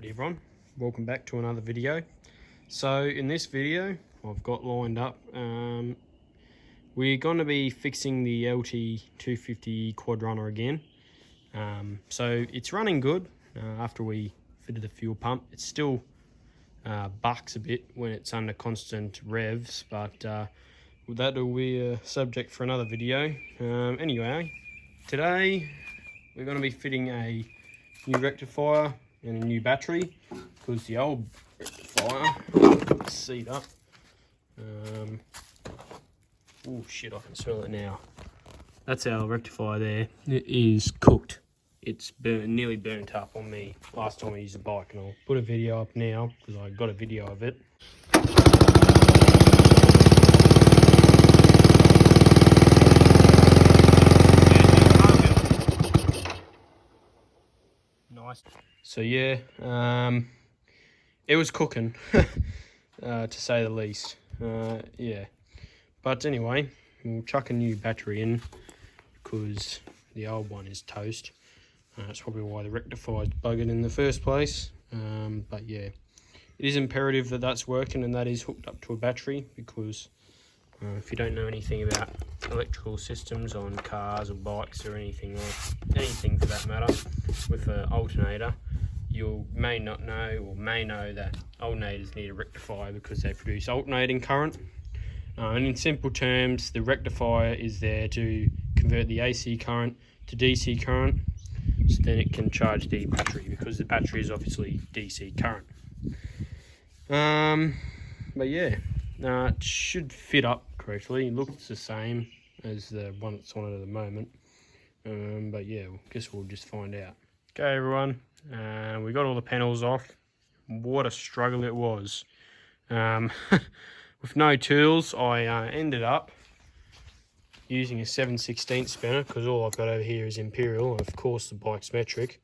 Alright everyone, welcome back to another video. So in this video I've got lined up, we're going to be fixing the LT 250 quad runner again. So it's running good after we fitted the fuel pump. It still bucks a bit when it's under constant revs, but that will be a subject for another video. Anyway, today we're going to be fitting a new rectifier and a new battery, because the old rectifier, seat up, oh shit, I can smell it now. That's our rectifier there. It is cooked. It's nearly burnt up on me last time I used the bike, and I'll put a video up now because I got a video of it. Nice. So yeah, it was cooking, to say the least. Yeah, but anyway, we'll chuck a new battery in because the old one is toast. That's probably why the rectifier's buggered in the first place. But yeah, it is imperative that that's working and that is hooked up to a battery, because if you don't know anything about electrical systems on cars or bikes or anything for that matter, with an alternator, you may not know, or may know, that alternators need a rectifier because they produce alternating current. And in simple terms, the rectifier is there to convert the AC current to DC current, so then it can charge the battery, because the battery is obviously DC current. But yeah, it should fit up correctly. It looks the same as the one that's on it at the moment. But yeah, I guess we'll just find out. Okay everyone, we got all the panels off. What a struggle it was. With no tools, I ended up using a 7/16 spanner, because all I've got over here is imperial, and of course the bike's metric.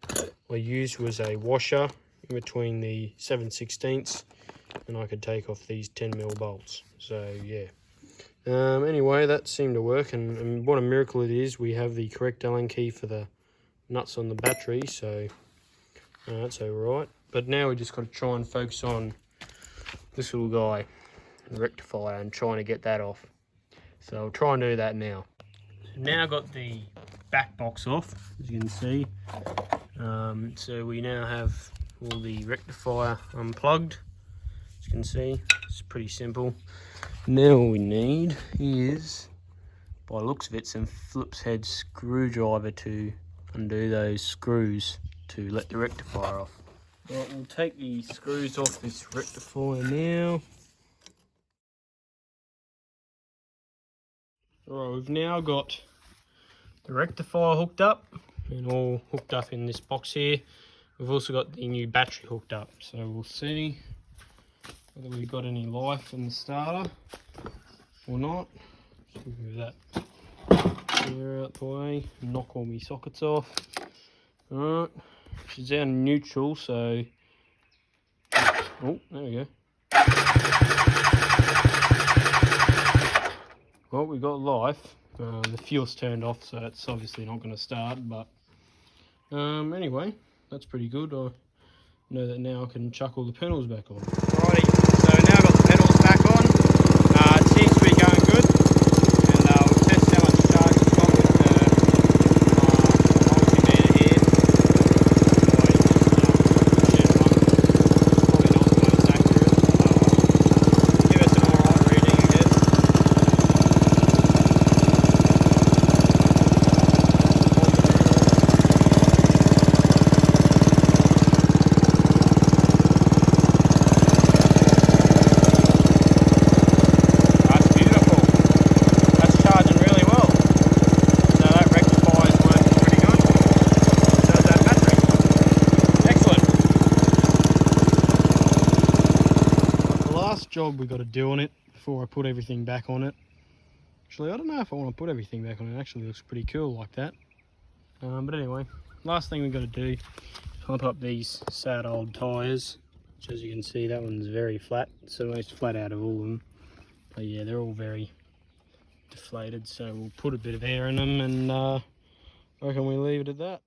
What I used was a washer in between the 7/16, and I could take off these 10mm bolts. So yeah. Anyway, that seemed to work, and what a miracle it is we have the correct Allen key for the nuts on the battery, so that's alright. But now we just got to try and focus on this little guy, the rectifier, and trying to get that off. So I'll try and do that now. So now I've got the back box off, as you can see. So we now have all the rectifier unplugged. As you can see, it's pretty simple. Now all we need is, by the looks of it, some Phillips head screwdriver to undo those screws to let the rectifier off. Right, we'll take the screws off this rectifier now. Alright, we've now got the rectifier hooked up, and all hooked up in this box here. We've also got the new battery hooked up, so we'll see whether we've got any life in the starter or not. Just move that clear out the way, knock all my sockets off. Alright, she's down neutral, so oh, there we go. Well, we got life. The fuel's turned off, so it's obviously not going to start, but anyway, that's pretty good. I know that now I can chuck all the pedals back on. Alrighty, so now I've got the pedals back on. It seems to be going good, and we'll test how much charge we've got with the multimeter here. Probably not the most accurate, so give us an alright reading, I guess. Job we got to do on it before I put everything back on it. Actually, I don't know if I want to put everything back on it. It actually looks pretty cool like that. But anyway, last thing we got to do is pump up these sad old tyres, which, as you can see, that one's very flat. It's the most flat out of all of them. But yeah, they're all very deflated, so we'll put a bit of air in them, and I reckon we leave it at that.